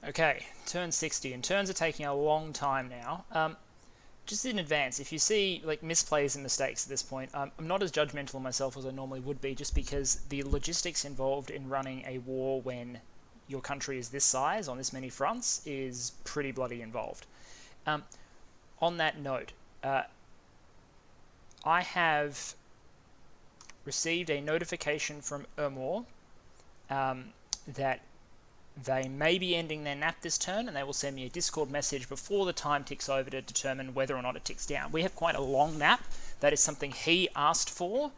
Okay, turn 60, and turns are taking a long time now. Just in advance, if you see like misplays and mistakes at this point, I'm not as judgmental myself as I normally would be, just because the logistics involved in running a war when your country is this size on this many fronts is pretty bloody involved. Um, on that note, I have received a notification from Ermor that they may be ending their nap this turn, and they will send me a Discord message before the time ticks over to determine whether or not it ticks down. We have quite a long nap. That is something he asked for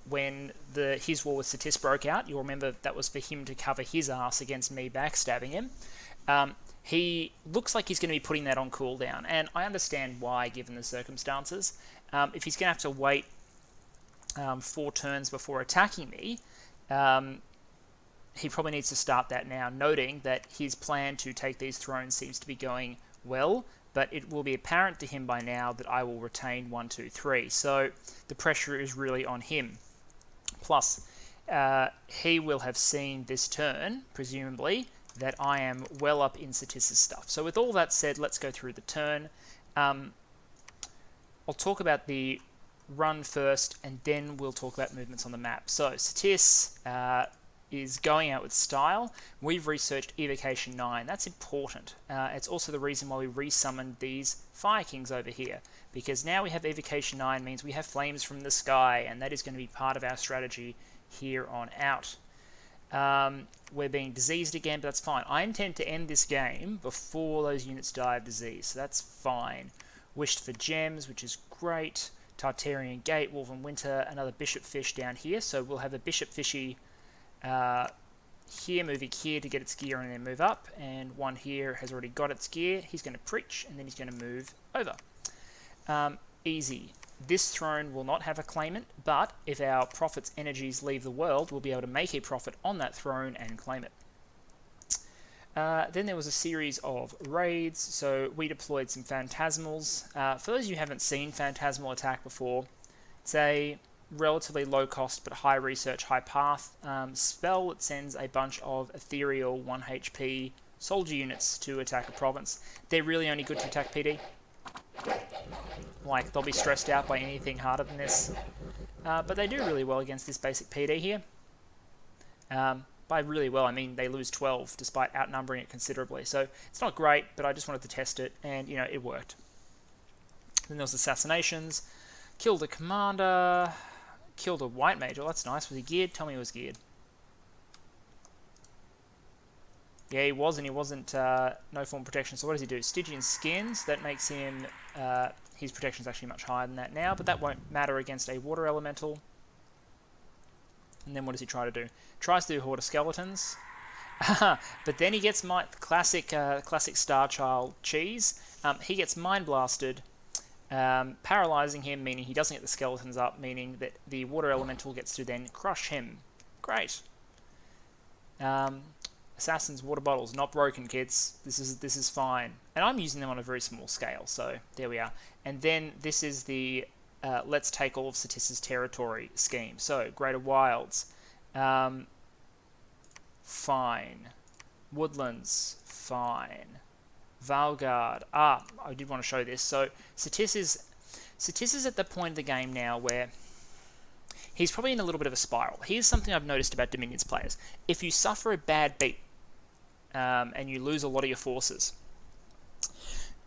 when his war with Satis broke out. You'll remember that was for him to cover his ass against me backstabbing him. He looks like he's going to be putting that on cooldown, and I understand why, given the circumstances. If he's going to have to wait 4 turns before attacking me, he probably needs to start that now, noting that his plan to take these thrones seems to be going well, but it will be apparent to him by now that I will retain 1, 2, 3. So the pressure is really on him. Plus, he will have seen this turn, presumably, that I am well up in Satis' stuff. So with all that said, let's go through the turn. I'll talk about the run first, and then we'll talk about movements on the map. So Satis is going out with style. We've researched Evocation 9. That's important. It's also the reason why we resummoned these Fire Kings over here, because now we have Evocation 9 means we have flames from the sky, and that is going to be part of our strategy here on out. We're being diseased again, but that's fine. I intend to end this game before those units die of disease, so that's fine. Wished for gems, which is great. Tartarian Gate, Wolven Winter, another Bishop Fish down here, so we'll have a Bishop Fishy here, moving here to get its gear and then move up, and one here has already got its gear. He's going to preach, and then he's going to move over. Easy. This throne will not have a claimant, but if our prophet's energies leave the world, we'll be able to make a profit on that throne and claim it. Then there was a series of raids, so we deployed some Phantasmals. For those of you who haven't seen Phantasmal attack before, it's a relatively low cost but high research, high path spell that sends a bunch of ethereal 1 HP soldier units to attack a province. They're really only good to attack PD. Like, they'll be stressed out by anything harder than this. But they do really well against this basic PD here. By really well, I mean they lose 12 despite outnumbering it considerably. So it's not great, but I just wanted to test it, and you know, it worked. Then there was assassinations. Killed a commander. Killed a white mage. Oh, that's nice. Was he geared? Tell me he was geared. Yeah, he was, and he wasn't no form protection. So what does he do? Stygian skins. That makes him... his protection is actually much higher than that now, but that won't matter against a water elemental. And then what does he try to do? Tries to do Horde of Skeletons. But then he gets my classic Star Child cheese. He gets Mind Blasted, paralyzing him, meaning he doesn't get the skeletons up, meaning that the water elemental gets to then crush him. Great. Assassin's water bottles, not broken, kids. This is fine. And I'm using them on a very small scale, so there we are. And then this is the let's take all of Satis' territory scheme. So, Greater Wilds, fine. Woodlands, fine. Valgard, I did want to show this. So, Satis is at the point of the game now where he's probably in a little bit of a spiral. Here's something I've noticed about Dominion's players. If you suffer a bad beat, and you lose a lot of your forces,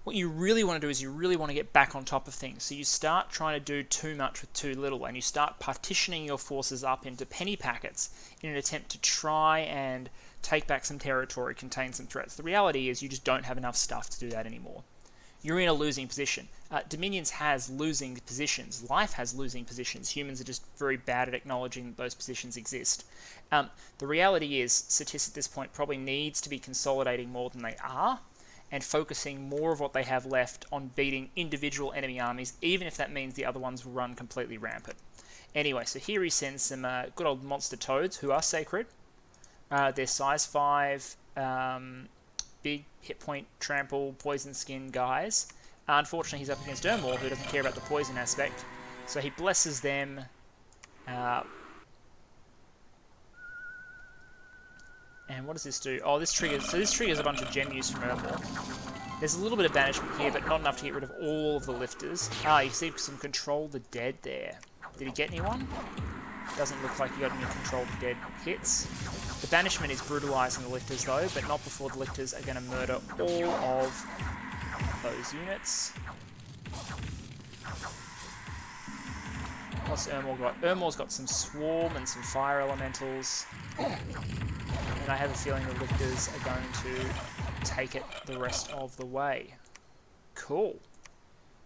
what you really want to do is you really want to get back on top of things. So you start trying to do too much with too little, and you start partitioning your forces up into penny packets in an attempt to try and take back some territory, contain some threats. The reality is you just don't have enough stuff to do that anymore. You're in a losing position. Dominions has losing positions. Life has losing positions. Humans are just very bad at acknowledging that those positions exist. The reality is Satis at this point probably needs to be consolidating more than they are, and focusing more of what they have left on beating individual enemy armies, even if that means the other ones will run completely rampant. Anyway, so here he sends some good old monster toads, who are sacred. They're size 5, big hit point, trample, poison skin guys. Unfortunately, he's up against Ermor, who doesn't care about the poison aspect. So he blesses them. And what does this do? Oh, this triggers... So this triggers a bunch of gem use from Ermor. There's a little bit of banishment here, but not enough to get rid of all of the lifters. Ah, you see some control the dead there. Did he get anyone? Doesn't look like he got any control the dead hits. The banishment is brutalising the lifters though, but not before the lifters are going to murder all of those units. What's Ermor got? Ermor's got some swarm and some fire elementals. And I have a feeling the lifters are going to take it the rest of the way. Cool.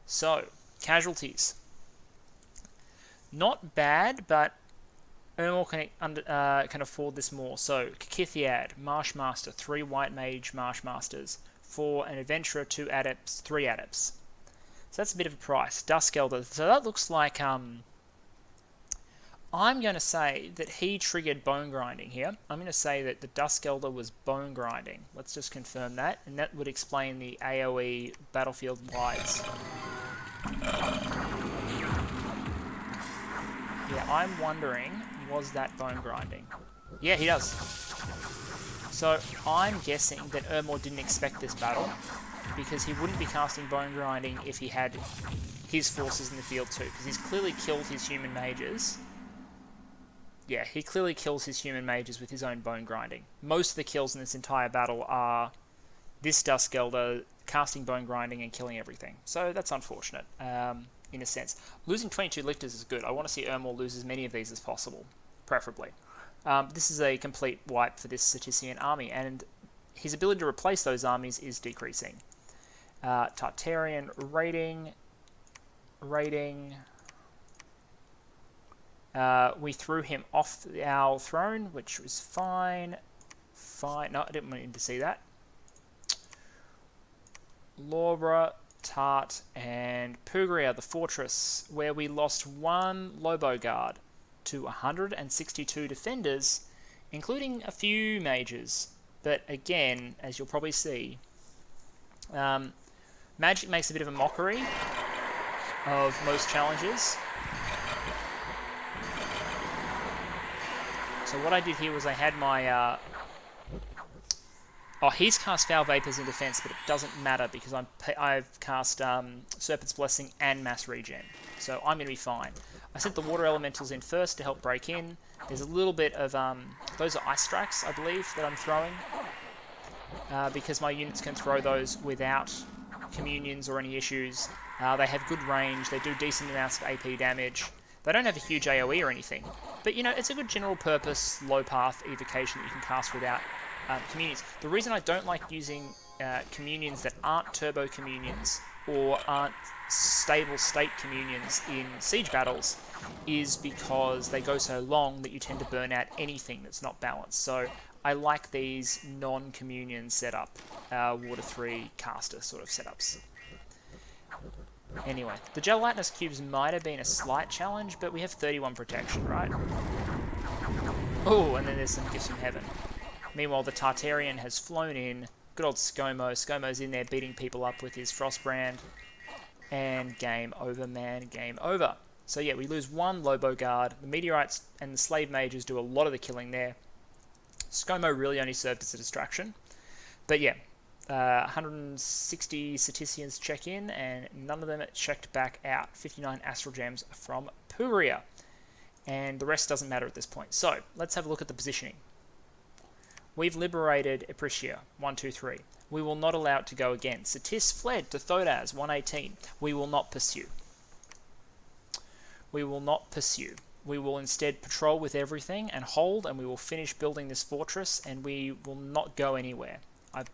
So, casualties. Not bad, but Ermor can afford this more. So, Kakithiad, Marshmaster, 3 White Mage Marshmasters, 4 an Adventurer, 2 Adepts, 3 Adepts. So that's a bit of a price. Duskelder. So that looks like I'm going to say that he triggered bone grinding here. I'm going to say that the Duskelder was bone grinding. Let's just confirm that, and that would explain the AoE battlefield wides. Yeah, I'm wondering, was that bone grinding? Yeah, he does. So I'm guessing that Ermor didn't expect this battle, because he wouldn't be casting bone grinding if he had his forces in the field too, because he's clearly killed his human mages. Yeah, he clearly kills his human mages with his own bone grinding. Most of the kills in this entire battle are this Duskelder casting bone grinding and killing everything. So that's unfortunate, in a sense. Losing 22 lifters is good. I want to see Ermor lose as many of these as possible, preferably. This is a complete wipe for this Cetician army, and his ability to replace those armies is decreasing. Tartarian raiding. We threw him off our throne, which was fine. No, I didn't want him to see that. Lorbra, Tart, and Pugria, the fortress, where we lost 1 Lobo Guard to 162 defenders, including a few mages. But again, as you'll probably see, Magic makes a bit of a mockery of most challenges. So what I did here was I had my... he's cast Foul Vapors in defense, but it doesn't matter because I've cast Serpent's Blessing and Mass Regen. So I'm going to be fine. I sent the Water Elementals in first to help break in. There's a little bit of... those are Ice Strikes, I believe, that I'm throwing. Because my units can throw those without communions or any issues. They have good range. They do decent amounts of AP damage. They don't have a huge AoE or anything. But, you know, it's a good general purpose, low path evocation that you can cast without communions. The reason I don't like using communions that aren't turbo communions or aren't stable state communions in siege battles is because they go so long that you tend to burn out anything that's not balanced. So I like these non-communion setup, Water 3 caster sort of setups. Anyway, the Gelatinous Cubes might have been a slight challenge, but we have 31 protection, right? Oh, and then there's some gifts from heaven. Meanwhile, the Tartarian has flown in. Good old ScoMo. ScoMo's in there beating people up with his Frostbrand. And game over, man. Game over. So yeah, we lose 1 Lobo Guard. The Meteorites and the Slave Mages do a lot of the killing there. ScoMo really only served as a distraction. But yeah, 160 Ceticians check in, and none of them checked back out. 59 Astral Gems from Pugria. And the rest doesn't matter at this point. So, let's have a look at the positioning. We've liberated Epricia, 1, 2, 3. We will not allow it to go again. Cetis fled to Thodaz, 118. We will not pursue. We will not pursue. We will instead patrol with everything and hold, and we will finish building this fortress, and we will not go anywhere. I've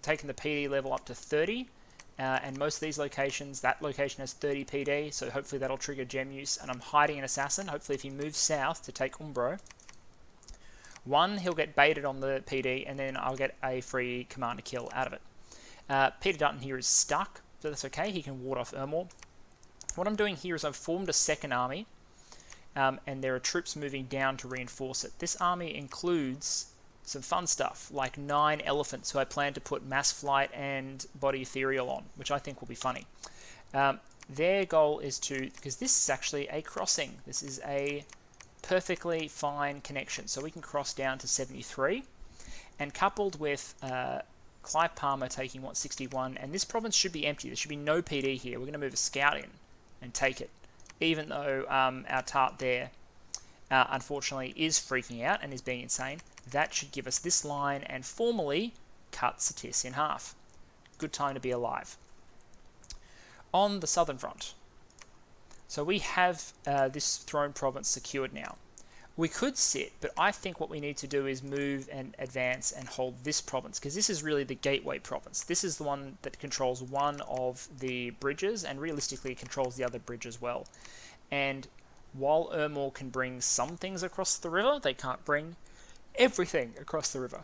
taken the PD level up to 30, and most of these locations, that location has 30 PD, so hopefully that'll trigger gem use, and I'm hiding an assassin. Hopefully if he moves south to take Umbro, 1, he'll get baited on the PD, and then I'll get a free commander kill out of it. Peter Dutton here is stuck, so that's okay. He can ward off Ermor. What I'm doing here is I've formed a second army, and there are troops moving down to reinforce it. This army includes some fun stuff, like 9 elephants who I plan to put Mass Flight and Body Ethereal on, which I think will be funny. Their goal is to... because this is actually a crossing. This is a perfectly fine connection, so we can cross down to 73. And coupled with Clive Palmer taking, 61, and this province should be empty. There should be no PD here. We're going to move a scout in and take it, even though our tart there, unfortunately, is freaking out and is being insane. That should give us this line and formally cut Satis in half. Good time to be alive. On the southern front, so we have this throne province secured now. We could sit, but I think what we need to do is move and advance and hold this province, because this is really the gateway province. This is the one that controls one of the bridges, and realistically controls the other bridge as well. And while Ermor can bring some things across the river, they can't bring everything across the river.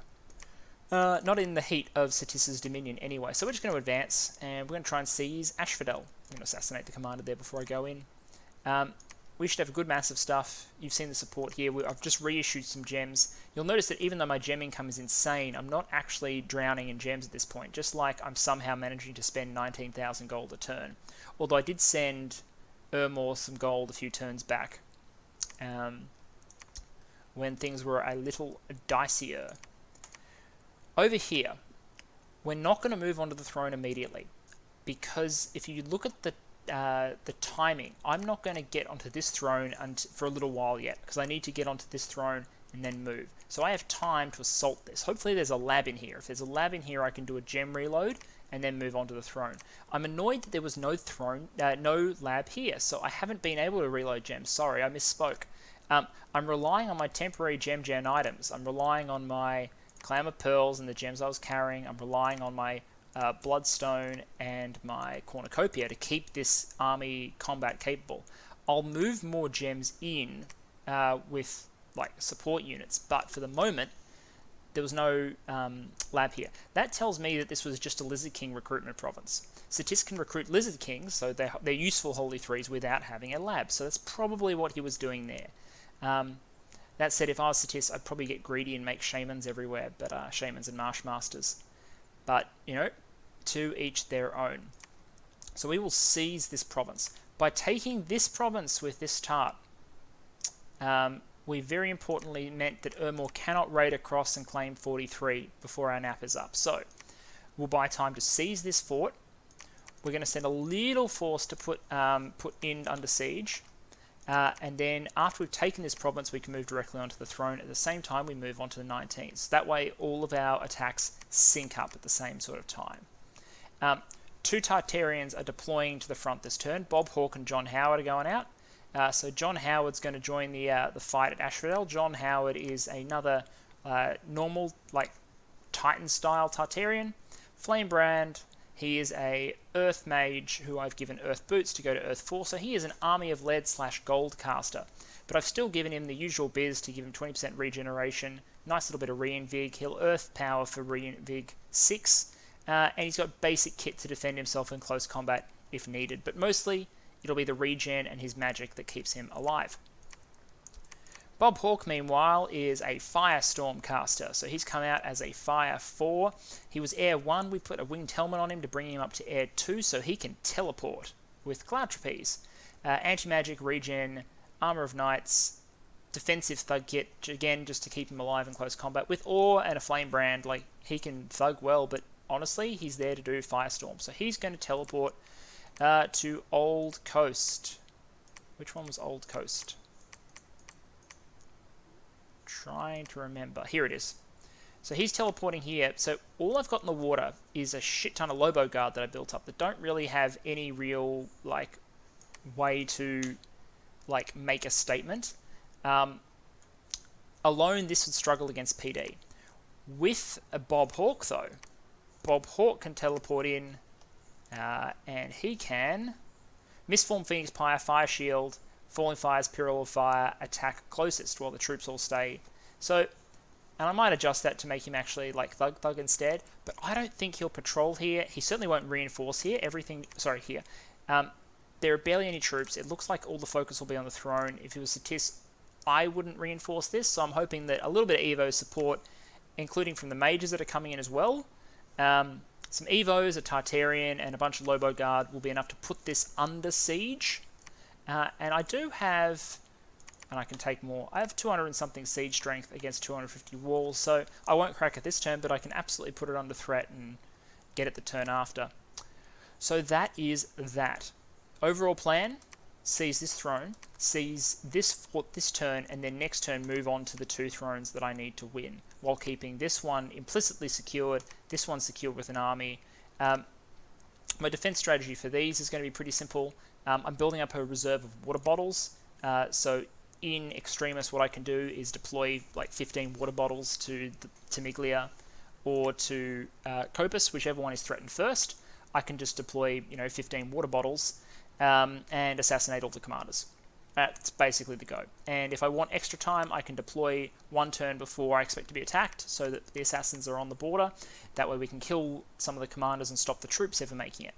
Not in the heat of Satis's dominion anyway. So we're just going to advance, and we're going to try and seize Asphodel. I'm going to assassinate the commander there before I go in. We should have a good mass of stuff. You've seen the support here. I've just reissued some gems. You'll notice that even though my gem income is insane, I'm not actually drowning in gems at this point, just like I'm somehow managing to spend 19,000 gold a turn. Although I did send Ermor some gold a few turns back, when things were a little dicier. Over here, we're not going to move onto the throne immediately, because if you look at the timing, I'm not going to get onto this throne for a little while yet, because I need to get onto this throne and then move. So I have time to assault this. Hopefully there's a lab in here. If there's a lab in here, I can do a gem reload and then move on to the throne. I'm annoyed that there was no lab here, so I haven't been able to reload gems. Sorry, I misspoke. I'm relying on my temporary gem items. I'm relying on my Clam of Pearls and the gems I was carrying. I'm relying on my Bloodstone and my Cornucopia to keep this army combat capable. I'll move more gems in with like support units, but for the moment there was no lab here. That tells me that this was just a Lizard King recruitment province. Satis can recruit Lizard Kings, so they're useful Holy Threes without having a lab, so that's probably what he was doing there. That said, if I was Satis, I'd probably get greedy and make shamans everywhere, but shamans and marsh masters. But, you know, to each their own. So we will seize this province. By taking this province with this tart, we very importantly meant that Ermor cannot raid across and claim 43 before our nap is up. So we'll buy time to seize this fort. We're going to send a little force to put in under siege. And then after we've taken this province, we can move directly onto the throne. At the same time, we move on to the 19th. So that way, all of our attacks sync up at the same sort of time. Two Tartarians are deploying to the front this turn. Bob Hawke and John Howard are going out. So John Howard's going to join the fight at Asphodel. John Howard is another normal, like, Titan-style Tartarian. Flamebrand, he is a Earth Mage who I've given Earth Boots to go to Earth 4, so he is an Army of Lead / Gold caster. But I've still given him the usual biz to give him 20% regeneration, nice little bit of Reinvig, he'll Earth Power for Reinvig 6, and he's got basic kit to defend himself in close combat if needed, but mostly it'll be the regen and his magic that keeps him alive. Bob Hawke, meanwhile, is a Firestorm caster, so he's come out as a Fire 4. He was Air 1, we put a winged helmet on him to bring him up to Air 2, so he can teleport with Cloud Trapeze. Anti-magic, regen, Armor of Knights, defensive thug kit, again, just to keep him alive in close combat. With Ore and a Flamebrand, like, he can thug well, but honestly, he's there to do Firestorm. So he's going to teleport to Old Coast. Which one was Old Coast? Trying to remember. Here it is. So he's teleporting here. So all I've got in the water is a shit ton of Lobo Guard that I built up that don't really have any real, like, way to, like, make a statement. Alone, this would struggle against PD. With a Bob Hawke, though, Bob Hawke can teleport in, and he can Mistform Phoenix Pyre, Fire Shield, Falling Fire's Pyro of Fire, attack closest while the troops all stay. So, and I might adjust that to make him actually like Thug instead, but I don't think he'll patrol here. He certainly won't reinforce here. Here. There are barely any troops. It looks like all the focus will be on the throne. If it was Satis, I wouldn't reinforce this, so I'm hoping that a little bit of Evo support, including from the mages that are coming in as well. Some Evos, a Tartarian, and a bunch of Lobo Guard will be enough to put this under siege. And I do have and I can take more. I have 200 and something siege strength against 250 walls, so I won't crack it this turn, but I can absolutely put it under threat and get it the turn after. So that is that. Overall plan, seize this throne, seize this fort this turn, and then next turn move on to the 2 thrones that I need to win, while keeping this one implicitly secured, this one secured with an army. My defense strategy for these is going to be pretty simple. I'm building up a reserve of water bottles. So in Extremis, what I can do is deploy like 15 water bottles to Miglia or to Copus, whichever one is threatened first. I can just deploy 15 water bottles and assassinate all the commanders. That's basically the go. And if I want extra time, I can deploy 1 turn before I expect to be attacked, so that the assassins are on the border. That way we can kill some of the commanders and stop the troops ever making it.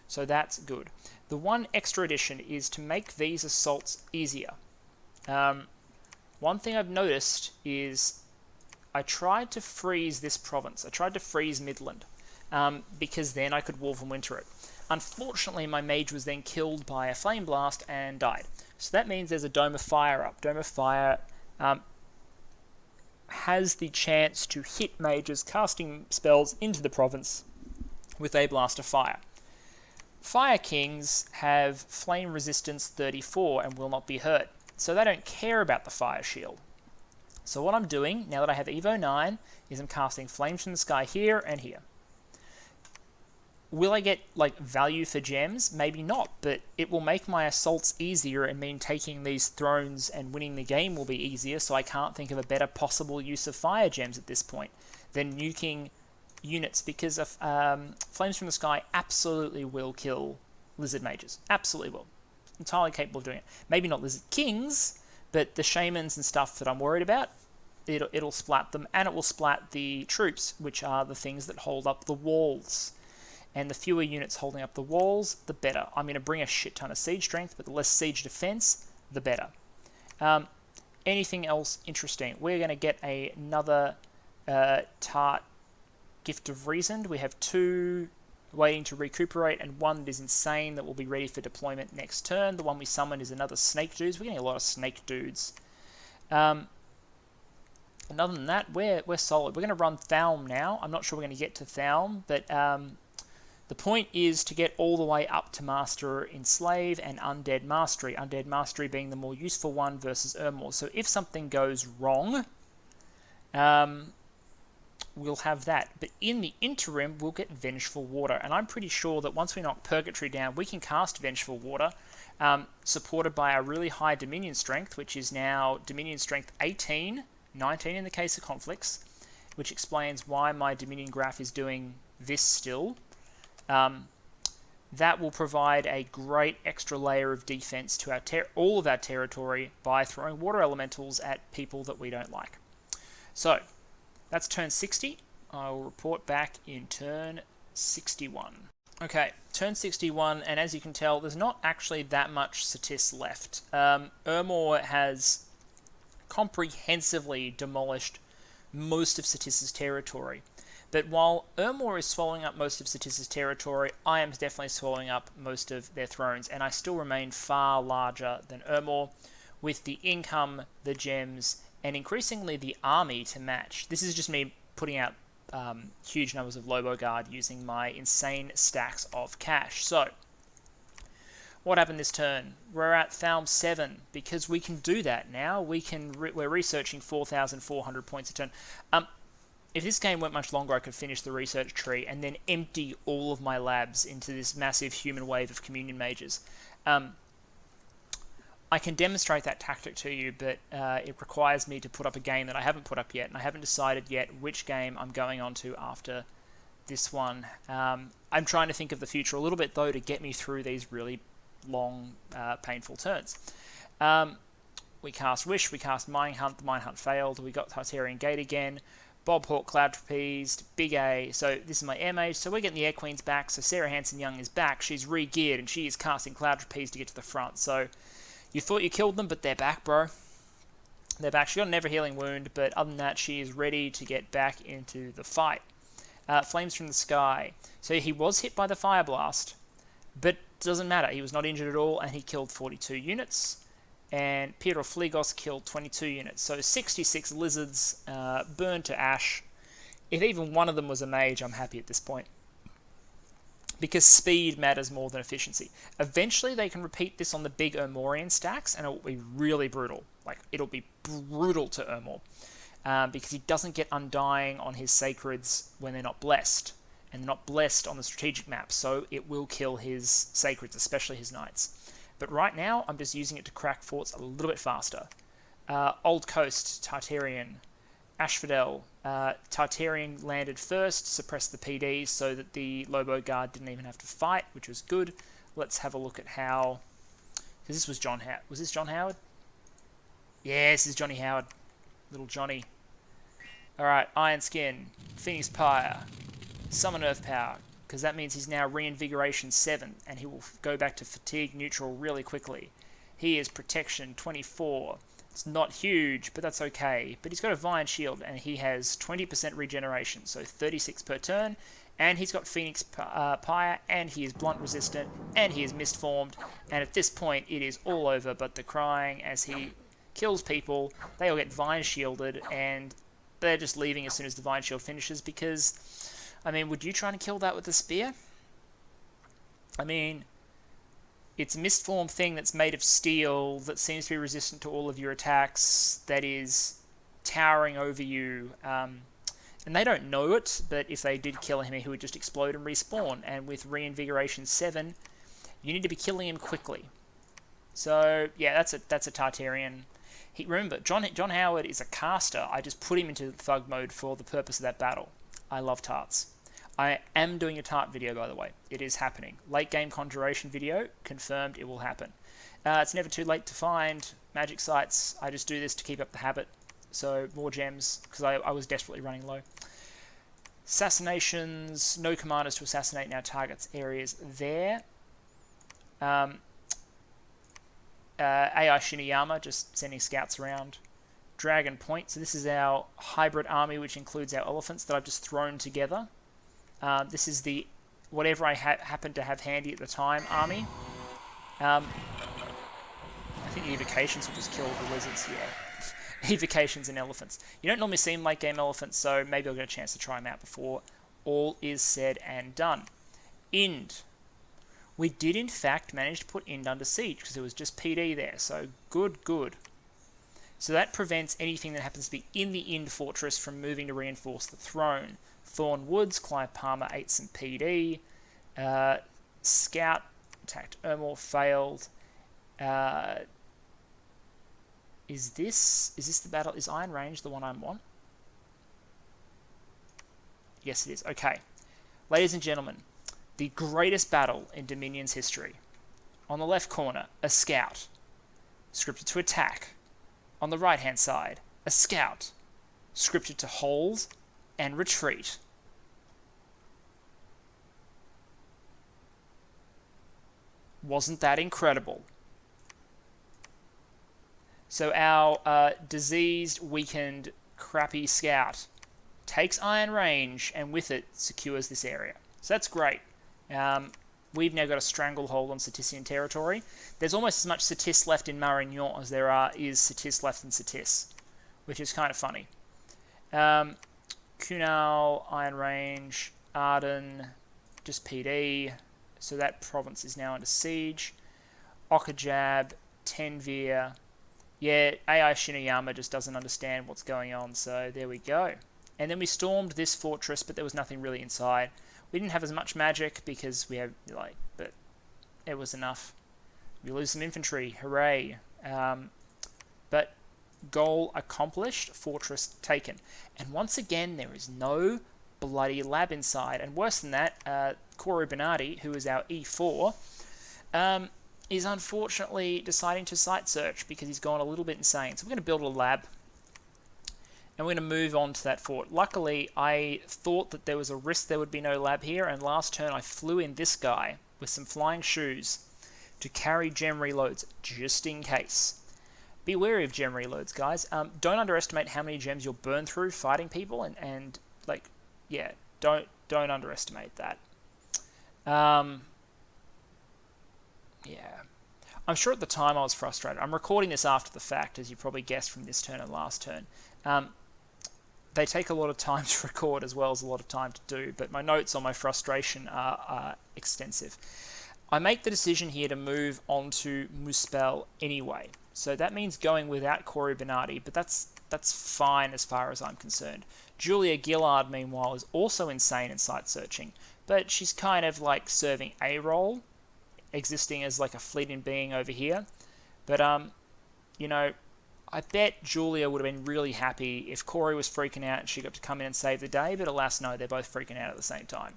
So that's good. The one extra addition is to make these assaults easier. One thing I've noticed is I tried to freeze this province. I tried to freeze Midland, because then I could Wolf and Winter it. Unfortunately, my mage was then killed by a flame blast and died. So that means there's a Dome of Fire up. Dome of Fire has the chance to hit mages casting spells into the province with a blast of fire. Fire Kings have flame resistance 34 and will not be hurt, so they don't care about the fire shield. So what I'm doing, now that I have Evo 9, is I'm casting Flames from the Sky here and here. Will I get value for gems? Maybe not, but it will make my assaults easier and mean taking these thrones and winning the game will be easier, so I can't think of a better possible use of fire gems at this point than nuking units, because Flames from the Sky absolutely will kill lizard mages. Absolutely will. Entirely capable of doing it. Maybe not lizard kings, but the shamans and stuff that I'm worried about, it'll splat them, and it will splat the troops, which are the things that hold up the walls. And the fewer units holding up the walls, the better. I'm going to bring a shit ton of siege strength, but the less siege defense, the better. Anything else interesting? We're going to get another Tart Gift of Reason. We have 2 waiting to recuperate, and 1 that is insane that will be ready for deployment next turn. The one we summoned is another Snake Dudes. We're getting a lot of Snake Dudes. And other than that, we're solid. We're going to run Thalm now. I'm not sure we're going to get to Thalm, but the point is to get all the way up to Master Enslave and Undead Mastery. Undead Mastery being the more useful one versus Ermor. So if something goes wrong, we'll have that. But in the interim, we'll get Vengeful Water. And I'm pretty sure that once we knock Purgatory down, we can cast Vengeful Water, supported by a really high Dominion Strength, which is now Dominion Strength 18, 19 in the case of conflicts, which explains why my Dominion graph is doing this still. That will provide a great extra layer of defense to all of our territory by throwing water elementals at people that we don't like. So, that's turn 60. I will report back in turn 61. Okay, turn 61, and as you can tell, there's not actually that much Satis left. Ermor has comprehensively demolished most of Satis's territory. But while Ermor is swallowing up most of Satis's territory, I am definitely swallowing up most of their thrones, and I still remain far larger than Ermor, with the income, the gems, and increasingly the army to match. This is just me putting out huge numbers of Lobo Guard using my insane stacks of cash. So, what happened this turn? We're at Thalm 7, because we can do that now. We're researching 4,400 points a turn. If this game went much longer, I could finish the research tree and then empty all of my labs into this massive human wave of communion mages. I can demonstrate that tactic to you, but it requires me to put up a game that I haven't put up yet, and I haven't decided yet which game I'm going on to after this one. I'm trying to think of the future a little bit, though, to get me through these really long, painful turns. We cast Wish, we cast Mine Hunt, the Mine Hunt failed, we got Tartarian Gate again, Bob Hawk, Cloud Trapezed, Big A. So this is my Air Mage. So we're getting the Air Queens back. So Sarah Hanson-Young is back. She's re-geared and she is casting Cloud Trapeze to get to the front. So you thought you killed them, but they're back, bro. They're back. She got a Never Healing Wound, but other than that, she is ready to get back into the fight. Flames from the Sky. So he was hit by the Fire Blast, but doesn't matter. He was not injured at all, and he killed 42 units. and Peter Fligos killed 22 units. So 66 lizards burned to ash. If even one of them was a mage, I'm happy at this point. Because speed matters more than efficiency. Eventually they can repeat this on the big Ermorian stacks, and it will be really brutal. Like, it'll be brutal to Ermor. Because he doesn't get Undying on his Sacreds when they're not blessed. And they're not blessed on the strategic map, so it will kill his Sacreds, especially his Knights. But right now, I'm just using it to crack forts a little bit faster. Old Coast, Tartarian, Asphodel. Tartarian landed first, suppressed the PDs so that the Lobo Guard didn't even have to fight, which was good. Let's have a look at how... Because this was John Howard. Was this John Howard? Yeah, this is Johnny Howard. Little Johnny. Alright, Iron Skin, Phoenix Pyre, Summon Earth Power, because that means he's now Reinvigoration 7, and he will go back to Fatigue Neutral really quickly. He is Protection 24. It's not huge, but that's okay. But he's got a Vine Shield, and he has 20% regeneration, so 36 per turn, and he's got Phoenix Pyre, and he is Blunt Resistant, and he is Mistformed, and at this point it is all over but the crying as he kills people. They all get Vine Shielded, and they're just leaving as soon as the Vine Shield finishes because... I mean, would you try and kill that with a spear? I mean, it's a Mistform thing that's made of steel, that seems to be resistant to all of your attacks, that is towering over you. And they don't know it, but if they did kill him, he would just explode and respawn. And with Reinvigoration 7, you need to be killing him quickly. So, yeah, that's a Tartarian. Remember, John Howard is a caster. I just put him into thug mode for the purpose of that battle. I love tarts. I am doing a tart video, by the way. It is happening. Late game conjuration video, confirmed it will happen. It's never too late to find magic sites. I just do this to keep up the habit. So more gems, because I was desperately running low. Assassinations, no commanders to assassinate now targets areas there. AI Shiniyama, just sending scouts around. Dragon Point. So this is our hybrid army, which includes our elephants that I've just thrown together. This is the whatever I happened to have handy at the time army. I think the evocations will just kill the lizards. Yeah, evocations and elephants. You don't normally see late game elephants, so maybe I'll get a chance to try them out before all is said and done. Ind. We did in fact manage to put Ind under siege because it was just PD there. So good. So that prevents anything that happens to be in the Ind fortress from moving to reinforce the throne. Thorn Woods, Clive Palmer ate some PD. Scout attacked Ermor, failed. Is this the battle? Is Iron Range the one I'm on? Yes, it is. Okay. Ladies and gentlemen, the greatest battle in Dominion's history. On the left corner, a scout. Scripted to attack. On the right-hand side, a scout, scripted to hold and retreat. Wasn't that incredible? So our diseased, weakened, crappy scout takes Iron Range and with it secures this area. So that's great. We've now got a stranglehold on Cetissian territory. There's almost as much Cetis left in Marignan as there is Cetis left in Cetis, which is kind of funny. Cunal, Iron Range, Arden, just PD. So that province is now under siege. Okajab, Tenvir. Yeah, AI Shiniyama just doesn't understand what's going on, so there we go. And then we stormed this fortress, but there was nothing really inside. We didn't have as much magic because we have, but it was enough. We lose some infantry, hooray. But goal accomplished, fortress taken. And once again, there is no bloody lab inside. And worse than that, Corey Bernardi, who is our E4, is unfortunately deciding to site search because he's gone a little bit insane. So we're going to build a lab. And we're going to move on to that fort. Luckily, I thought that there was a risk there would be no lab here, and last turn I flew in this guy with some flying shoes to carry gem reloads, just in case. Be wary of gem reloads, guys. Don't underestimate how many gems you'll burn through fighting people, and yeah, don't underestimate that. Yeah. I'm sure at the time I was frustrated. I'm recording this after the fact, as you probably guessed from this turn and last turn. They take a lot of time to record as well as a lot of time to do, but my notes on my frustration are extensive. I make the decision here to move on to Muspel anyway. So that means going without Corey Bernardi, but that's fine as far as I'm concerned. Julia Gillard, meanwhile, is also insane in sight searching, but she's kind of like serving a role, existing as like a fleeting being over here. But you know, I bet Julia would have been really happy if Corey was freaking out and she got to come in and save the day, but alas no, they're both freaking out at the same time.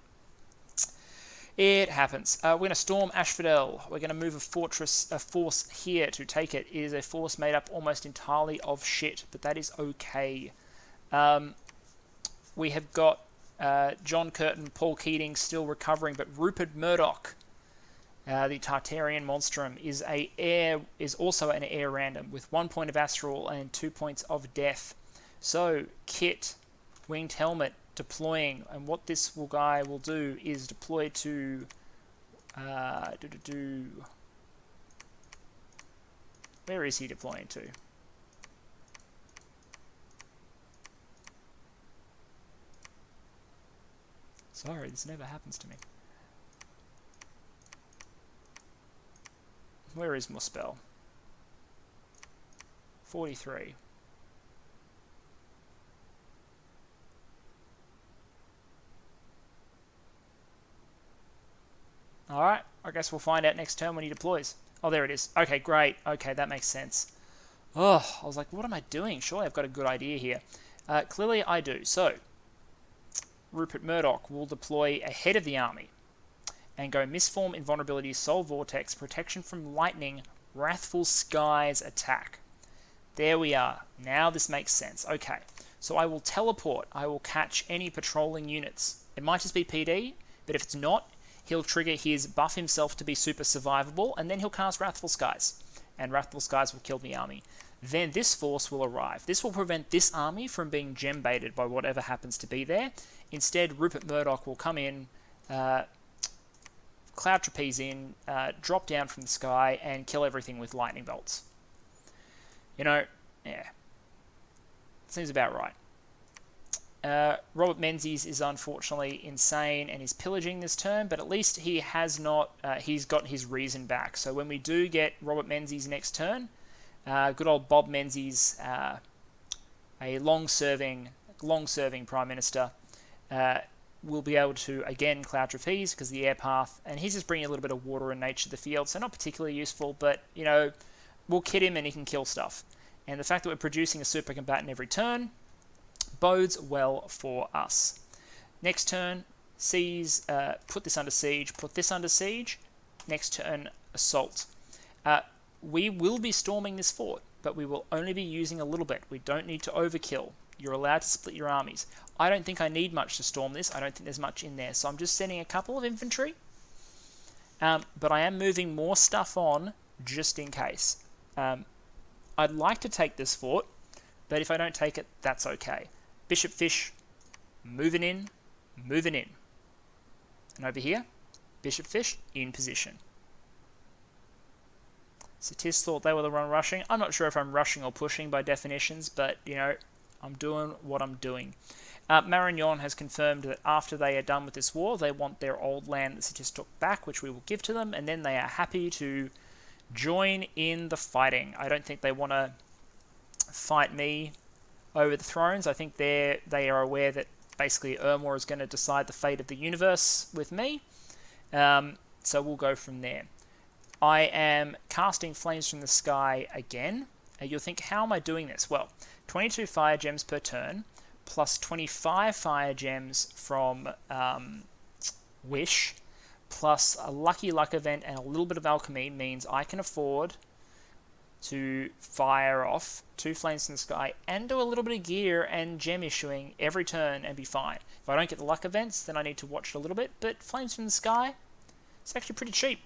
It happens. We're going to storm Asphodel. We're going to move a force here to take it. It is a force made up almost entirely of shit, but that is okay. We have got John Curtin, Paul Keating still recovering, but Rupert Murdoch, the Tartarian monstrum, is also an air random with 1 point of astral and 2 points of death. So Kit, winged helmet, deploying, and what this guy will do is deploy to where is he deploying to? Sorry, this never happens to me. Where is Muspel? 43. Alright, I guess we'll find out next turn when he deploys. Oh, there it is. Okay, great. Okay, that makes sense. Oh, I was like, what am I doing? Surely I've got a good idea here. Clearly I do. So, Rupert Murdoch will deploy ahead of the army and go Misform, Invulnerability, Soul Vortex, Protection from Lightning, Wrathful Skies attack. There we are. Now this makes sense. Okay, so I will teleport. I will catch any patrolling units. It might just be PD, but if it's not, he'll trigger his buff himself to be super survivable, and then he'll cast Wrathful Skies. And Wrathful Skies will kill the army. Then this force will arrive. This will prevent this army from being gem baited by whatever happens to be there. Instead, Rupert Murdoch will come in, Cloud Trapeze in, drop down from the sky, and kill everything with lightning bolts. You know, yeah. Seems about right. Robert Menzies is unfortunately insane and is pillaging this turn, but at least he has not. He's got his reason back. So when we do get Robert Menzies next turn, good old Bob Menzies, a long-serving Prime Minister, will be able to again Cloud Trapeze because the air path, and he's just bringing a little bit of water and nature to the field, so not particularly useful, but you know, we'll kit him and he can kill stuff. And the fact that we're producing a super combatant every turn bodes well for us. Next turn, seize, put this under siege, put this under siege. Next turn, assault. We will be storming this fort, but we will only be using a little bit. We don't need to overkill. You're allowed to split your armies. I don't think I need much to storm this. I don't think there's much in there, so I'm just sending a couple of infantry. But I am moving more stuff on just in case. I'd like to take this fort, but if I don't take it, that's okay. Bishop Fish, moving in. And over here, Bishop Fish in position. Satis thought they were the one rushing. I'm not sure if I'm rushing or pushing by definitions, but, you know, I'm doing what I'm doing. Marignon has confirmed that after they are done with this war, they want their old land that Satis took back, which we will give to them, and then they are happy to join in the fighting. I don't think they want to fight me over the thrones. I think they are aware that basically Ermor is going to decide the fate of the universe with me. So we'll go from there. I am casting Flames from the Sky again. You'll think, how am I doing this? Well, 22 fire gems per turn, plus 25 fire gems from Wish, plus a lucky luck event and a little bit of alchemy means I can afford to fire off 2 Flames in the Sky and do a little bit of gear and gem issuing every turn and be fine. If I don't get the luck events, then I need to watch it a little bit, but Flames from the Sky, it's actually pretty cheap.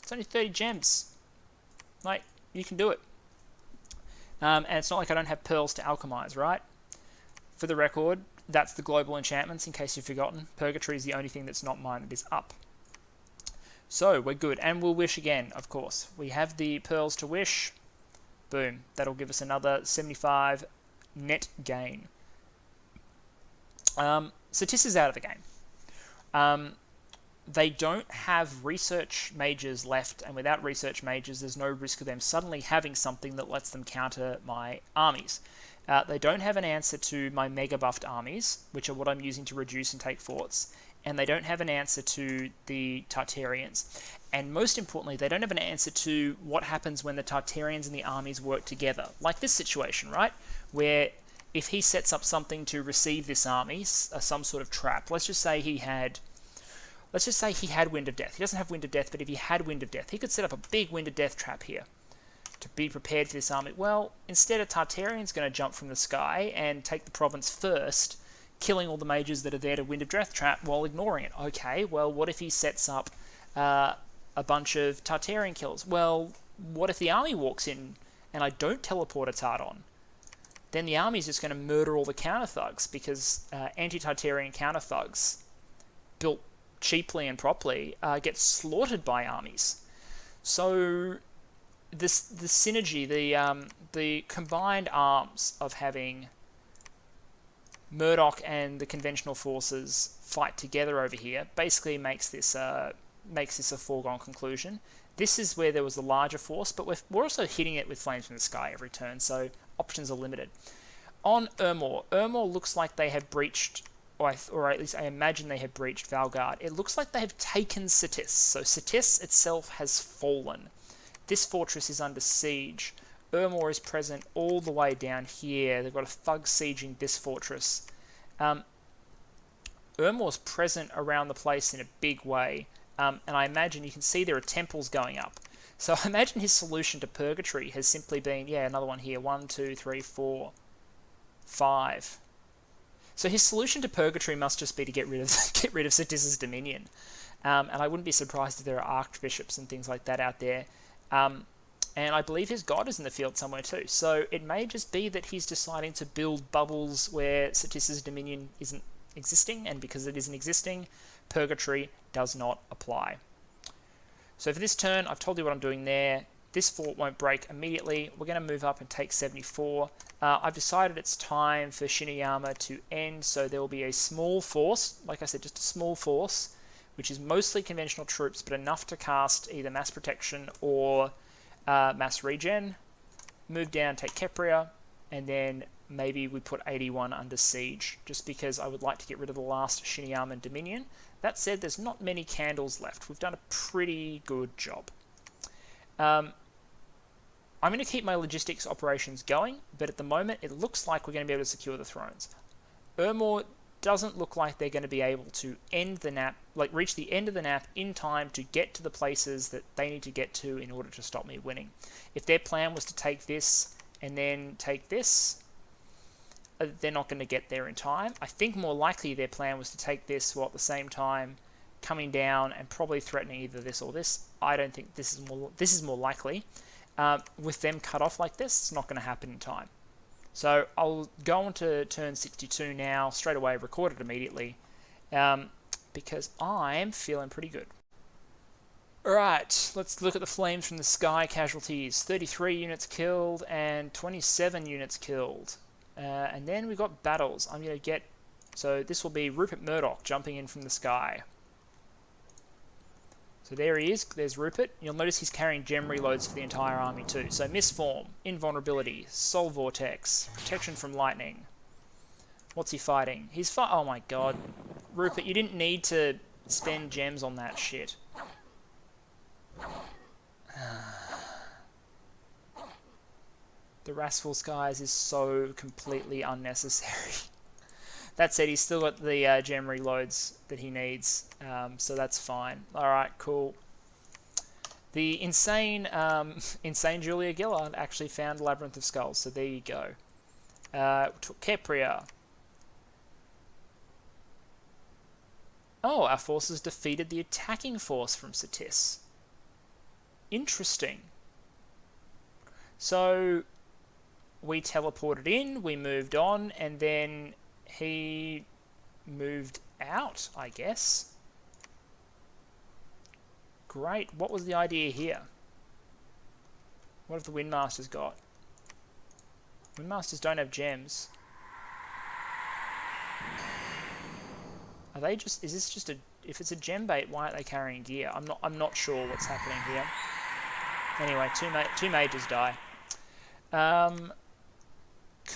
It's only 30 gems. Like, you can do it. And it's not like I don't have pearls to alchemize, right? For the record, that's the global enchantments, in case you've forgotten. Purgatory is the only thing that's not mine that is up. So we're good, and we'll wish again, of course. We have the pearls to wish. Boom. That'll give us another 75 net gain. Satis is out of the game. They don't have research mages left, and without research mages, there's no risk of them suddenly having something that lets them counter my armies. They don't have an answer to my mega buffed armies, which are what I'm using to reduce and take forts, and they don't have an answer to the Tartarians. And most importantly, they don't have an answer to what happens when the Tartarians and the armies work together. Like this situation, right? Where if he sets up something to receive this army, some sort of trap, let's just say he had Wind of Death. He doesn't have Wind of Death, but if he had Wind of Death, he could set up a big Wind of Death trap here to be prepared for this army. Well, instead a Tartarian's going to jump from the sky and take the province first, killing all the mages that are there to Wind of Death trap while ignoring it. Okay, well, what if he sets up a bunch of Tartarian kills? Well, what if the army walks in and I don't teleport a Tart on? Then the army's just going to murder all the counter thugs, because anti-Tartarian counter thugs built cheaply and properly get slaughtered by armies. So the synergy, the combined arms of having Murdoch and the conventional forces fight together over here basically makes this a foregone conclusion. This is where there was the larger force, but we're also hitting it with flames from the sky every turn, so options are limited. On Ermor looks like they have breached, or at least I imagine they have breached Valgard. It looks like they have taken Satis, so Satis itself has fallen. This fortress is under siege. Ermor is present all the way down here. They've got a thug sieging this fortress. Ermor's present around the place in a big way, and I imagine you can see there are temples going up. So I imagine his solution to purgatory has simply been, yeah, another one here. 1, 2, 3, 4, 5. So his solution to purgatory must just be to get rid of Satis's dominion. And I wouldn't be surprised if there are archbishops and things like that out there. And I believe his god is in the field somewhere too. So it may just be that he's deciding to build bubbles where Satis's dominion isn't existing, and because it isn't existing, purgatory does not apply. So for this turn, I've told you what I'm doing there. This fort won't break immediately. We're going to move up and take 74. I've decided it's time for Shiniyama to end, so there will be a small force, like I said, just a small force, which is mostly conventional troops, but enough to cast either mass protection or mass regen. Move down, take Kepria, and then maybe we put 81 under siege, just because I would like to get rid of the last Shiniyama Dominion. That said, there's not many candles left. We've done a pretty good job. I'm going to keep my logistics operations going, but at the moment it looks like we're going to be able to secure the thrones. Ermor doesn't look like they're going to be able to end the nap, reach the end of the nap in time to get to the places that they need to get to in order to stop me winning. If their plan was to take this and then take this, they're not going to get there in time. I think more likely their plan was to take this while at the same time coming down and probably threatening either this or this. I don't think this is more likely. With them cut off like this, it's not going to happen in time. So I'll go on to turn 62 now, straight away, record it immediately, because I'm feeling pretty good. Alright, let's look at the flames from the sky casualties. 33 units killed and 27 units killed. And then we've got battles. I'm going to get... So this will be Rupert Murdoch jumping in from the sky. So there he is, there's Rupert. You'll notice he's carrying gem reloads for the entire army too. So Misform, Invulnerability, Soul Vortex, Protection from Lightning. What's he fighting? Oh my god. Rupert, you didn't need to spend gems on that shit. The Wrathful Skies is so completely unnecessary. That said, he's still got the gem reloads that he needs, so that's fine. Alright, cool. The insane Julia Gillard actually found Labyrinth of Skulls, so there you go. Took Kepria. Oh, our forces defeated the attacking force from Satis. Interesting. So, we teleported in, we moved on, and then he moved out, I guess. Great. What was the idea here? What have the Windmasters got? Windmasters don't have gems. Are they just... Is this just a... If it's a gem bait, why aren't they carrying gear? I'm not sure what's happening here. Anyway, two mages die.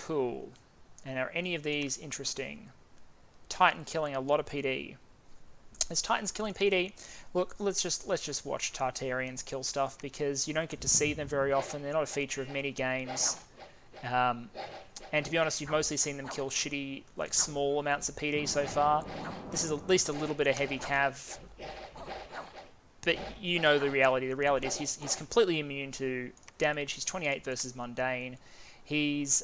Cool. And are any of these interesting? Titan killing a lot of PD. Is Titans killing PD? Look, let's just watch Tartarians kill stuff, because you don't get to see them very often. They're not a feature of many games. And to be honest, you've mostly seen them kill shitty, like, small amounts of PD so far. This is at least a little bit of heavy cav. But you know the reality. The reality is he's completely immune to damage. He's 28 versus Mundane. He's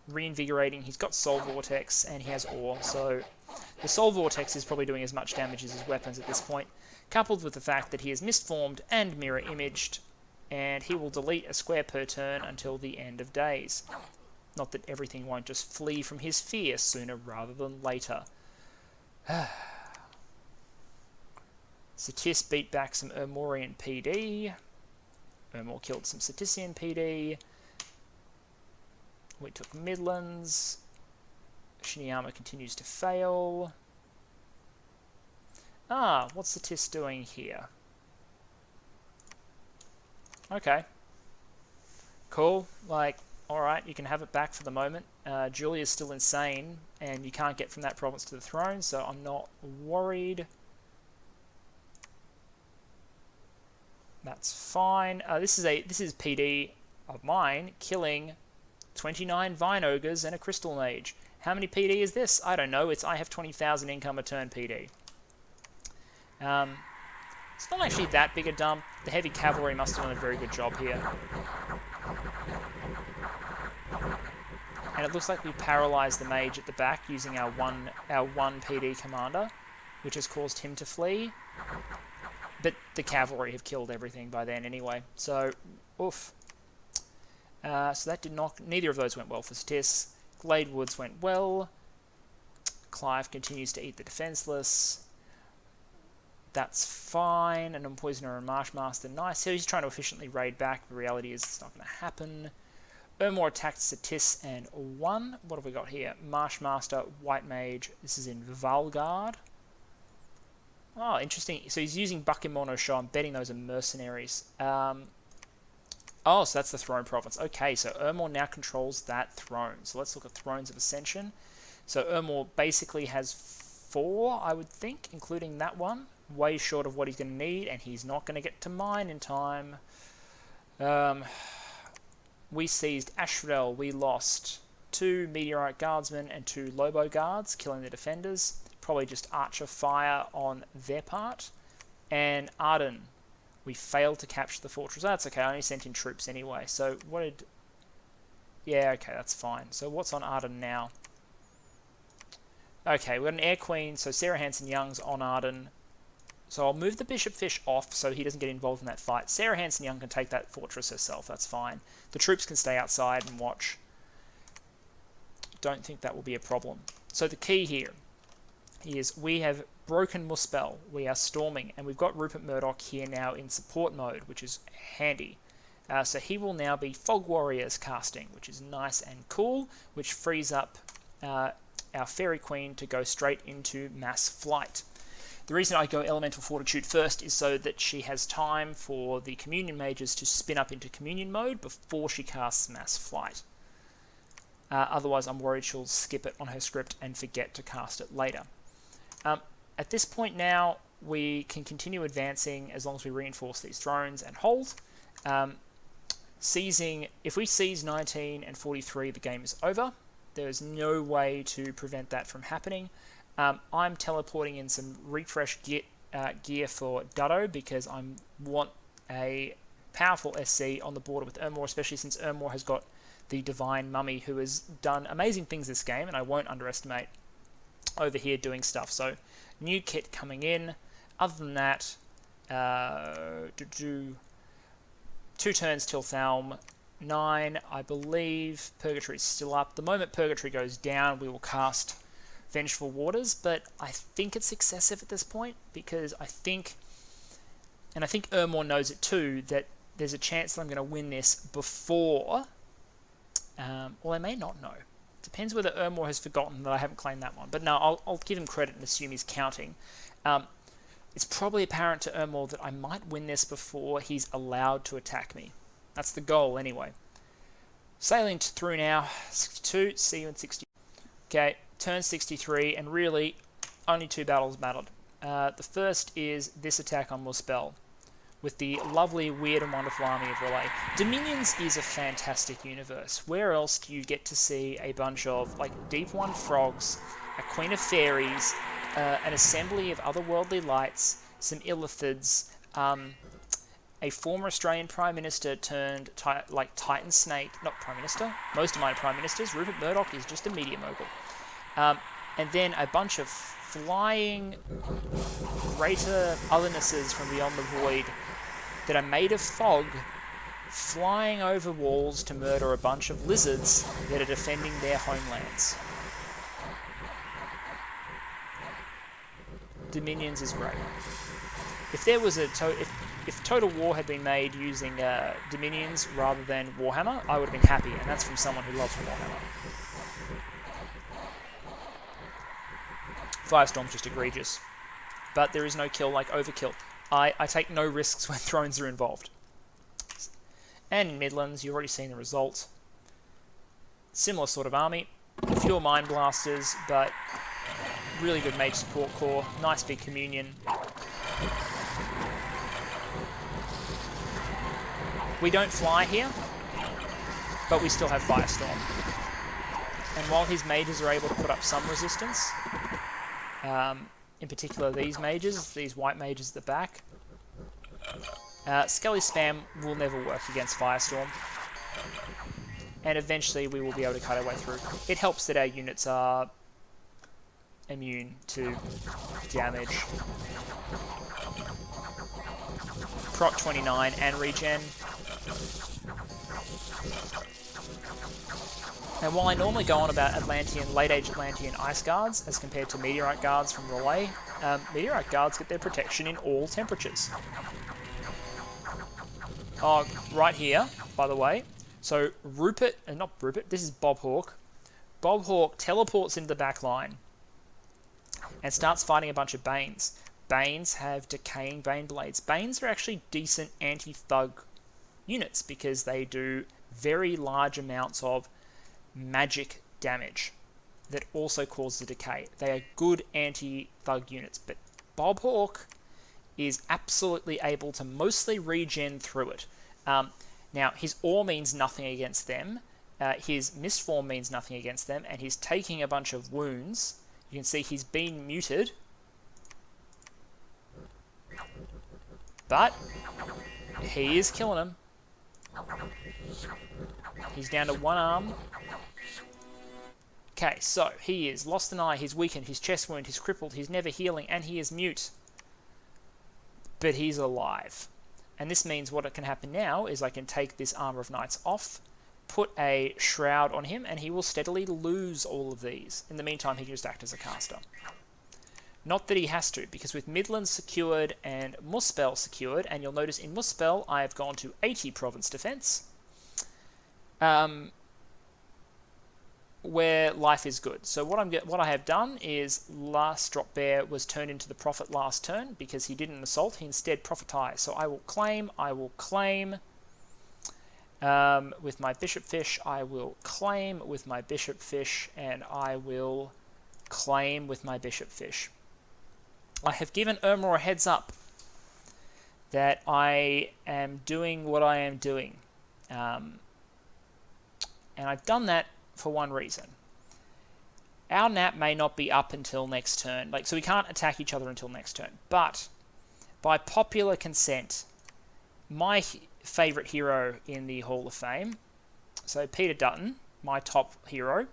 reinvigorating. He's got Soul Vortex, and he has Ore. So the Soul Vortex is probably doing as much damage as his weapons at this point, coupled with the fact that he is mistformed and mirror imaged, and he will delete a square per turn until the end of days. Not that everything won't just flee from his fear sooner rather than later. Satis beat back some Ermorian PD. Ermor killed some Satisian PD. We took Midlands. Shiniyama continues to fail. What's Satis doing here? Okay. Cool. Like, alright, you can have it back for the moment. Julia's still insane, and you can't get from that province to the throne, so I'm not worried. That's fine. This is PD of mine killing 29 Vine Ogres and a Crystal Mage. How many PD is this? I don't know. It's I have 20,000 income a turn PD. It's not actually that big a dump. The heavy cavalry must have done a very good job here. And it looks like we paralysed the mage at the back using our one PD commander, which has caused him to flee. But the cavalry have killed everything by then anyway. So, oof. So that did not... Neither of those went well for Satis. Glade Woods went well. Clive continues to eat the defenceless. That's fine. An Empoisoner and Marshmaster, nice. So he's trying to efficiently raid back. The reality is it's not going to happen. Ermor attacked Satis and won. What have we got here? Marshmaster, White Mage. This is in Valgard. Oh, interesting. So he's using Bakemono Show. I'm betting those are mercenaries. Oh, so that's the throne province. Okay, so Ermor now controls that throne. So let's look at Thrones of Ascension. So Ermor basically has 4, I would think, including that one. Way short of what he's going to need, and he's not going to get to mine in time. We seized Asphodel. We lost 2 Meteorite Guardsmen and 2 Lobo Guards, killing the defenders. Probably just Archer Fire on their part. And Arden. We failed to capture the fortress. That's okay, I only sent in troops anyway. So what did... Yeah, okay, that's fine. So what's on Arden now? Okay, we've got an Air Queen, so Sarah Hanson-Young's on Arden. So I'll move the Bishop Fish off so he doesn't get involved in that fight. Sarah Hanson-Young can take that fortress herself, that's fine. The troops can stay outside and watch. Don't think that will be a problem. So the key here is we have broken Muspel, we are storming, and we've got Rupert Murdoch here now in support mode, which is handy. So he will now be Fog Warriors casting, which is nice and cool, which frees up our Fairy Queen to go straight into mass flight. The reason I go Elemental Fortitude first is so that she has time for the Communion Mages to spin up into Communion mode before she casts mass flight. Otherwise, I'm worried she'll skip it on her script and forget to cast it later. At this point now, we can continue advancing as long as we reinforce these thrones and hold. If we seize 19 and 43, the game is over. There's no way to prevent that from happening. I'm teleporting in some refresh gear for Dutto because I want a powerful SC on the border with Ermor, especially since Ermor has got the Divine Mummy who has done amazing things this game, and I won't underestimate over here doing stuff. So new kit coming in. Other than that, 2 turns till Thalm. 9, I believe Purgatory is still up. The moment Purgatory goes down, we will cast Vengeful Waters, but I think it's excessive at this point because I think and I think Ermor knows it too, that there's a chance that I'm going to win this before, well, I may not know. Depends whether Ermor has forgotten that I haven't claimed that one. But no, I'll give him credit and assume he's counting. It's probably apparent to Ermor that I might win this before he's allowed to attack me. That's the goal anyway. Sailing through now, 62, see you in 60. Okay, turn 63, and really, only 2 battles mattered. The first is this attack on Muspel, with the lovely, weird and wonderful army of Relay. Dominions is a fantastic universe. Where else do you get to see a bunch of like Deep One frogs, a Queen of Fairies, an assembly of otherworldly lights, some Illithids, a former Australian Prime Minister turned Titan Snake, not Prime Minister, most of mine are Prime Ministers, Rupert Murdoch is just a media mogul. And then a bunch of flying greater othernesses from beyond the void that are made of fog, flying over walls to murder a bunch of lizards that are defending their homelands. Dominions is great. If there was if Total War had been made using Dominions rather than Warhammer, I would have been happy, and that's from someone who loves Warhammer. Firestorm's just egregious, but there is no kill like Overkill. I take no risks when thrones are involved. And in Midlands, you've already seen the result. Similar sort of army, fewer Mind Blasters, but really good mage support core, nice big communion. We don't fly here, but we still have Firestorm. And while his mages are able to put up some resistance, in particular these mages, these white mages at the back, Skelly Spam will never work against Firestorm. And eventually we will be able to cut our way through. It helps that our units are immune to damage. Proc 29 and regen. And while I normally go on about late age Atlantean ice guards as compared to meteorite guards from Relay, meteorite guards get their protection in all temperatures. Oh, right here, by the way. So not Rupert, this is Bob Hawke. Bob Hawke teleports into the back line and starts fighting a bunch of Banes. Banes have decaying Bane blades. Banes are actually decent anti-thug units because they do very large amounts of magic damage that also causes the decay. They are good anti-thug units, but Bob Hawke is absolutely able to mostly regen through it. Now, his ore means nothing against them, his misform means nothing against them, and he's taking a bunch of wounds. You can see he's been muted, but he is killing them. He's down to one arm. Okay, so he is lost an eye, he's weakened, he's chest wound, he's crippled, he's never healing, and he is mute. But he's alive. And this means what can happen now is I can take this Armour of Knights off, put a Shroud on him, and he will steadily lose all of these. In the meantime, he can just act as a caster. Not that he has to, because with Midlands secured and Muspel secured, and you'll notice in Muspel I have gone to 80 province defense, where life is good. So what I have done is last drop bear was turned into the prophet last turn because he didn't assault, he instead prophetize. So I will claim with my bishop fish, I will claim with my bishop fish, and I will claim with my bishop fish. I have given Ermor a heads up that I am doing what I am doing. And I've done that for one reason. Our nap may not be up until next turn, so we can't attack each other until next turn. But by popular consent, my favourite hero in the Hall of Fame, so Peter Dutton, my top hero,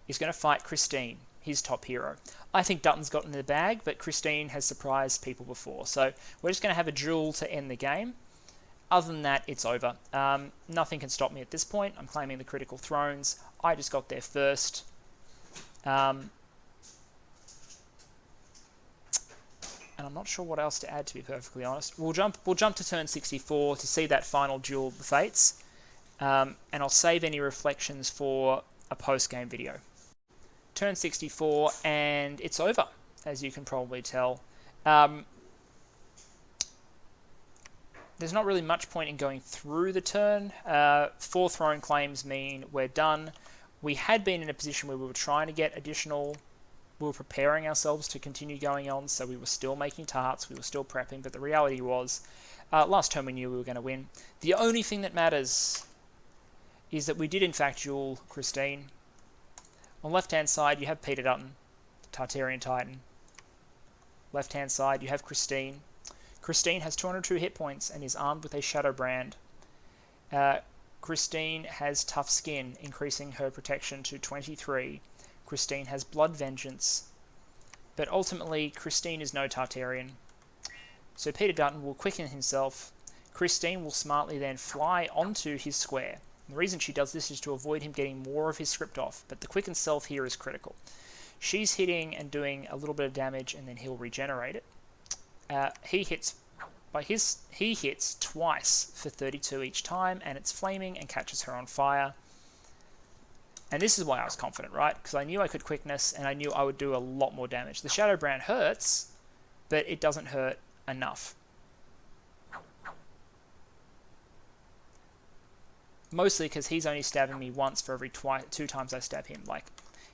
is going to fight Christine, his top hero. I think Dutton's gotten in the bag, but Christine has surprised people before. So we're just going to have a duel to end the game. Other than that, it's over. Nothing can stop me at this point. I'm claiming the critical thrones. I just got there first. And I'm not sure what else to add, to be perfectly honest. We'll jump to turn 64 to see that final duel of the fates, and I'll save any reflections for a post-game video. Turn 64, and it's over, as you can probably tell. There's not really much point in going through the turn. 4 thrown claims mean we're done. We had been in a position where we were trying to get additional... We were preparing ourselves to continue going on, so we were still making tarts, we were still prepping, but the reality was, last turn we knew we were going to win. The only thing that matters is that we did in fact duel Christine. On left-hand side, you have Peter Dutton, Tartarian Titan. Left-hand side, you have Christine. Christine has 202 hit points and is armed with a Shadow Brand. Christine has Tough Skin, increasing her protection to 23. Christine has Blood Vengeance. But ultimately, Christine is no Tartarian. So Peter Dutton will quicken himself. Christine will smartly then fly onto his square. And the reason she does this is to avoid him getting more of his script off, but the quicken self here is critical. She's hitting and doing a little bit of damage, and then he'll regenerate it. He hits twice for 32 each time, and it's flaming and catches her on fire. And this is why I was confident, right? Because I knew I could quickness, and I knew I would do a lot more damage. The Shadow Brand hurts, but it doesn't hurt enough. Mostly because he's only stabbing me once for every 2 times I stab him. Like,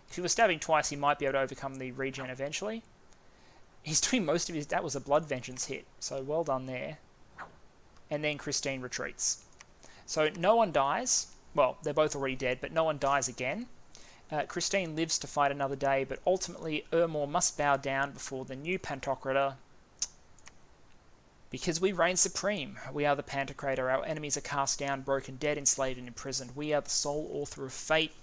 if he was stabbing twice, he might be able to overcome the regen eventually. He's doing most of his... That was a Blood Vengeance hit, so well done there. And then Christine retreats. So no one dies. Well, they're both already dead, but no one dies again. Christine lives to fight another day, but ultimately Ermor must bow down before the new Pantocrator. Because we reign supreme. We are the Pantocrator. Our enemies are cast down, broken, dead, enslaved, and imprisoned. We are the sole author of fate.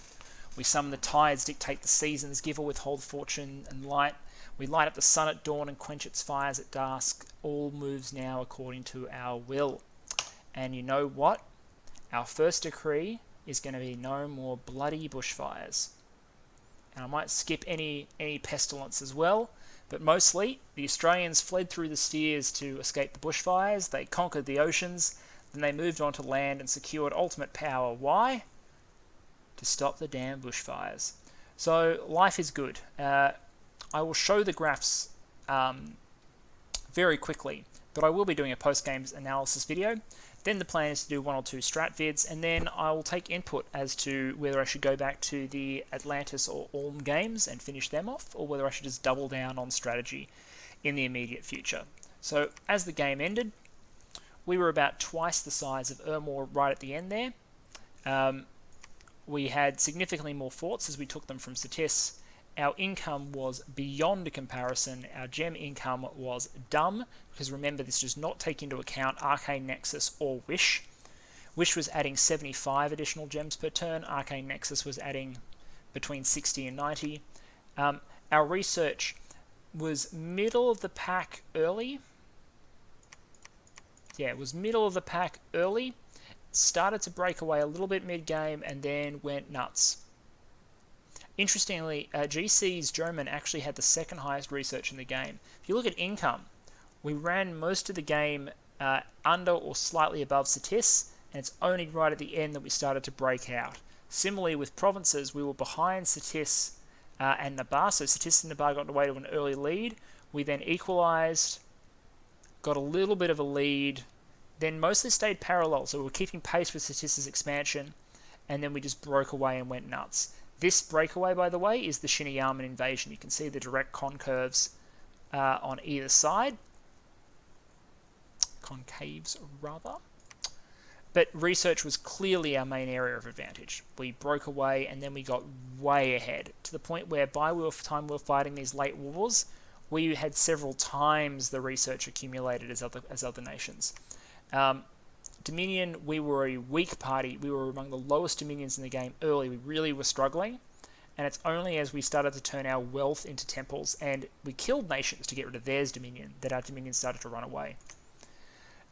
We summon the tides, dictate the seasons, give or withhold fortune and light. We light up the sun at dawn and quench its fires at dusk. All moves now according to our will. And you know what? Our first decree is going to be no more bloody bushfires. And I might skip any pestilence as well, but mostly the Australians fled through the spheres to escape the bushfires. They conquered the oceans, then they moved on to land and secured ultimate power. Why? To stop the damn bushfires. So life is good. I will show the graphs very quickly, but I will be doing a post-games analysis video. Then the plan is to do 1 or 2 strat vids, and then I will take input as to whether I should go back to the Atlantis or Ulm games and finish them off, or whether I should just double down on strategy in the immediate future. So as the game ended, we were about twice the size of Ermor right at the end there. We had significantly more forts as we took them from Cetis. Our income was beyond a comparison. Our gem income was dumb, because remember, this does not take into account Arcane Nexus or Wish. Wish was adding 75 additional gems per turn. Arcane Nexus was adding between 60 and 90. Our research was middle of the pack early. Yeah, it was middle of the pack early. Started to break away a little bit mid-game, and then went nuts. Interestingly, GC's German actually had the second highest research in the game. If you look at income, we ran most of the game under or slightly above Cetis, and it's only right at the end that we started to break out. Similarly, with provinces, we were behind Cetis and Nabar, so Cetis and Nabar got away to an early lead. We then equalised, got a little bit of a lead, then mostly stayed parallel, so we were keeping pace with Cetis' expansion, and then we just broke away and went nuts. This breakaway, by the way, is the Shiniyaman invasion. You can see the direct concurves on either side. Concaves, rather. But research was clearly our main area of advantage. We broke away, and then we got way ahead, to the point where by the time we were fighting these late wars, we had several times the research accumulated as other nations. Dominion, we were a weak party. We were among the lowest dominions in the game early. We really were struggling, and it's only as we started to turn our wealth into temples and we killed nations to get rid of theirs dominion that our dominion started to run away.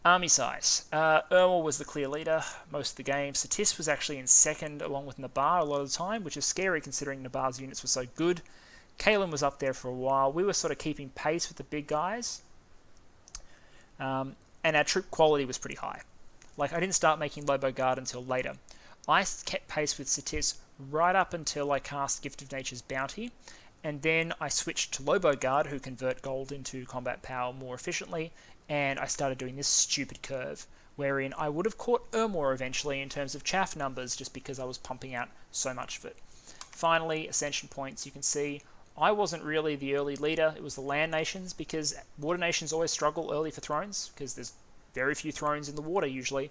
Army size. Ermor was the clear leader most of the game. Cetis was actually in second along with Nabar a lot of the time, which is scary considering Nabar's units were so good. Kalen was up there for a while. We were sort of keeping pace with the big guys. And our troop quality was pretty high. Like, I didn't start making Lobo Guard until later. I kept pace with Satis right up until I cast Gift of Nature's Bounty, and then I switched to Lobo Guard, who convert gold into combat power more efficiently, and I started doing this stupid curve, wherein I would have caught Ermor eventually in terms of chaff numbers, just because I was pumping out so much of it. Finally, Ascension points, you can see I wasn't really the early leader, it was the land nations, because water nations always struggle early for thrones, because there's very few thrones in the water usually.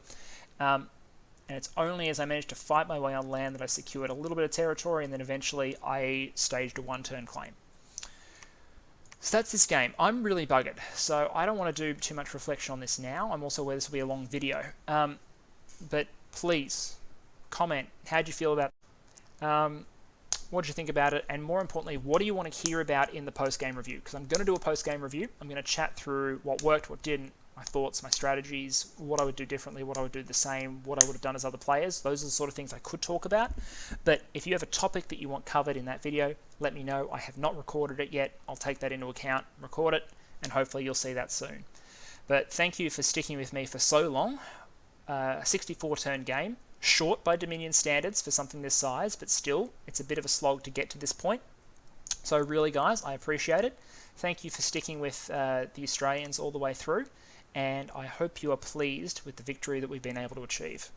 And it's only as I managed to fight my way on land that I secured a little bit of territory, and then eventually I staged a one-turn claim. So that's this game. I'm really buggered, so I don't want to do too much reflection on this now. I'm also aware this will be a long video. But please, comment. How do you feel about it? What did you think about it? And more importantly, what do you want to hear about in the post-game review? Because I'm going to do a post-game review. I'm going to chat through what worked, what didn't, my thoughts, my strategies, what I would do differently, what I would do the same, what I would have done as other players. Those are the sort of things I could talk about. But if you have a topic that you want covered in that video, let me know. I have not recorded it yet. I'll take that into account, record it, and hopefully you'll see that soon. But thank you for sticking with me for so long. A 64-turn game, short by Dominion standards for something this size, but still, it's a bit of a slog to get to this point. So really, guys, I appreciate it. Thank you for sticking with the Australians all the way through, and I hope you are pleased with the victory that we've been able to achieve.